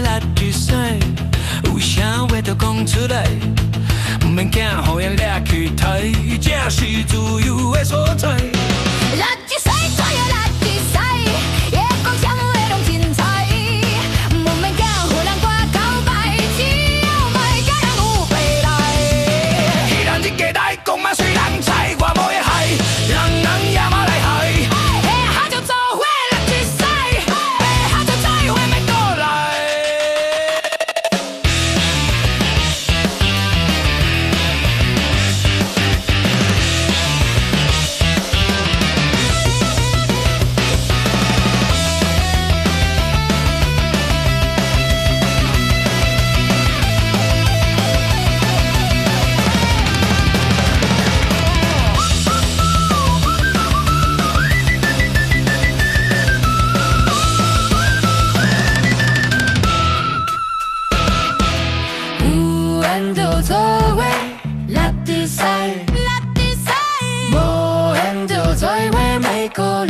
的垃圾屎，有啥话就讲出来，毋免惊，互因掠去刣，这是自由的所在。垃圾屎，怎样垃圾屎？夜光啥物会拢精彩，毋免惊，互人赶告白，只要莫惊人有白来。既然你家来讲嘛，虽人知我无会害，人也嘛来害。下就做伙垃圾屎，下就再会袂倒来。有缘就做伙垃圾屎，无缘就做伙袂过来。